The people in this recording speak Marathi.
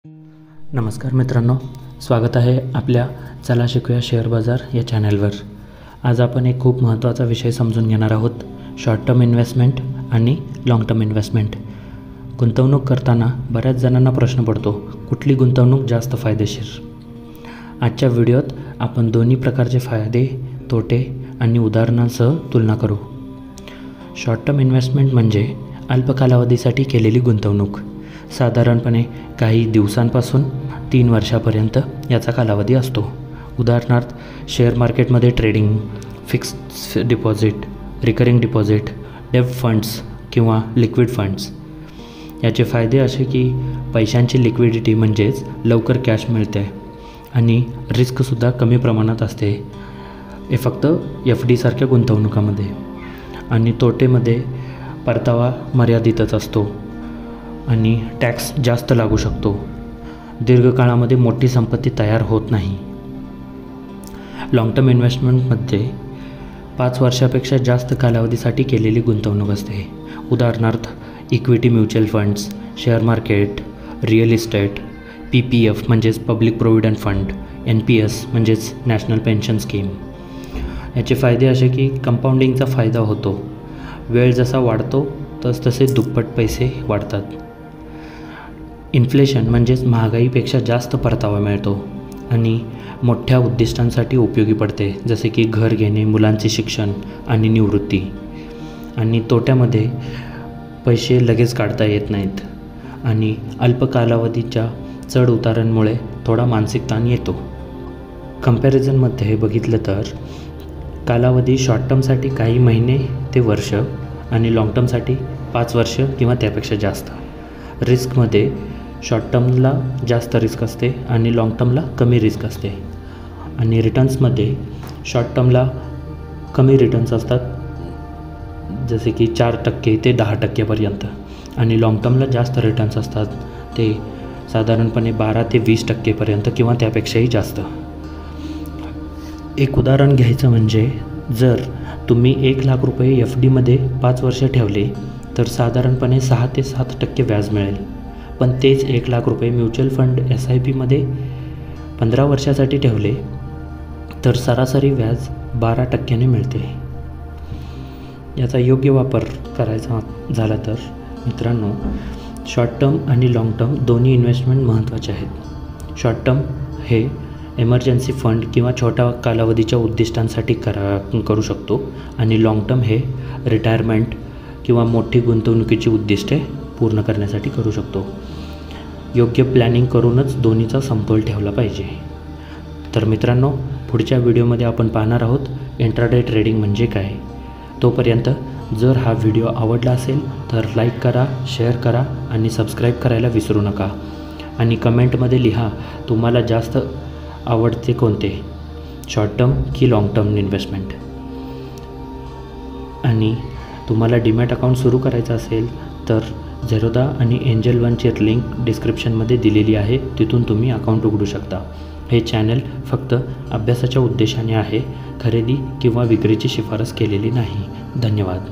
नमस्कार मित्रांनो, स्वागत आहे आपल्या चला शिकूया शेअर बाजार या चॅनलवर। आज आपण एक खूप महत्त्वाचा विषय समजून घेणार आहोत, शॉर्ट टर्म इन्व्हेस्टमेंट आणि लाँग टर्म इन्व्हेस्टमेंट। गुंतवणूक करताना बऱ्याच जणांना प्रश्न पडतो, कुठली गुंतवणूक जास्त फायदेशीर। आजच्या व्हिडिओत आपण दोन्ही प्रकारचे फायदे, तोटे आणि उदाहरणांसह तुलना करू। शॉर्ट टर्म इन्व्हेस्टमेंट म्हणजे अल्प कालावधीसाठी केलेली गुंतवणूक। साधारणपणे काही दिवसांपासून 3 वर्षापर्यंत याचा कालावधी असतो। उदाहरणार्थ, शेअर मार्केटमध्ये trading, fixed deposit, recurring deposit, डेब्ट फंड्स किंवा लिक्विड फंड्स। याचे फायदे असे की पैशांची लिक्विडिटी म्हणजेच लवकर कॅश मिळते आणि रिस्कसुद्धा कमी प्रमाणात असते, हे फक्त FD सारख्या गुंतवणुकामध्ये। आणि तोटेमध्ये परतावा मर्यादितच असतो आणि टॅक्स जास्त लागू शकतो। दीर्घकाळामध्ये मोठी संपत्ती तयार होत नाही। लाँग टर्म इन्व्हेस्टमेंटमध्ये 5 वर्षापेक्षा जास्त कालावधीसाठी केलेली गुंतवणूक असते। उदाहरणार्थ, equity mutual funds, share market, real estate, PPF म्हणजेच पब्लिक प्रोव्हिडंट फंड, NPS म्हणजेच नॅशनल पेन्शन स्कीम। याचे फायदे असे की कंपाऊंडिंगचा फायदा होतो, वेळ जसा वाढतो तसे दुप्पट पैसे वाढतात। इन्फ्लेशन म्हणजेच महागाईपेक्षा जास्त परतावा मिळतो आणि मोठ्या उद्दिष्टांसाठी उपयोगी पडते, जसे की घर घेणे, मुलांचे शिक्षण आणि निवृत्ती। आणि तोट्यामध्ये पैसे लगेच काढता येत नाहीत आणि अल्प कालावधीच्या चढ उतारांमुळे थोडा मानसिक ताण येतो। कंपॅरिझनमध्ये बघितलं तर कालावधी शॉर्ट टर्मसाठी काही महिने ते वर्ष आणि लाँग टर्मसाठी 5 वर्ष किंवा त्यापेक्षा जास्त। रिस्कमध्ये शॉर्ट टर्मला जास्त रिस्क असते आणि लाँग टर्मला कमी रिस्क असते। आणि रिटर्न्समध्ये शॉर्ट टर्मला कमी रिटर्न्स असतात, जसे की 4% ते 10% आणि लाँग टर्मला जास्त रिटर्न्स असतात, ते साधारणपणे 12 ते 20% किंवा त्यापेक्षाही जास्त। एक उदाहरण घ्यायचं म्हणजे जर तुम्ही 1 लाख रुपये FDमध्ये 5 वर्ष ठेवले तर साधारणपणे 6 ते 7% व्याज मिळेल। पण तेच 1 लाख रुपये म्युच्युअल फंड SIPमध्ये 15 वर्षासाठी ठेवले तर सरासरी व्याज 12% मिळते। याचा योग्य वापर करायचा झाला तर मित्रांनो, शॉर्ट टर्म आणि लाँग टर्म दोन्ही इन्व्हेस्टमेंट महत्त्वाचे आहेत। शॉर्ट टर्म हे एमर्जन्सी फंड किंवा छोट्या कालावधीच्या उद्दिष्टांसाठी करू शकतो आणि लाँग टर्म हे रिटायरमेंट किंवा मोठी गुंतवणुकीची उद्दिष्टे पूर्ण करण्यासाठी करू शकतो। योग्य प्लॅनिंग करूनच दोन्हीचा समतोल ठेवला पाहिजे। तर मित्रांनो, पुढच्या व्हिडिओमध्ये आपण पाहणार आहोत इंट्राडे ट्रेडिंग म्हणजे काय। तोपर्यंत जर हा व्हिडिओ आवडला असेल तर लाईक करा, शेअर करा आणि सबस्क्राईब करायला विसरू नका। आणि कमेंटमध्ये लिहा तुम्हाला जास्त आवडते कोणते, शॉर्ट टर्म की लाँग टर्म इन्व्हेस्टमेंट। आणि तुम्हाला डीमॅट अकाउंट सुरू करायचं असेल तर झेरोदा आणि एंजल वनची लिंक डिस्क्रिप्शनमध्ये दिलेली आहे, तिथून तुम्ही अकाउंट उघडू शकता। हे चॅनल फक्त अभ्यासाच्या उद्देशाने आहे, खरेदी किंवा विक्रीची शिफारस केलेली नाही। धन्यवाद।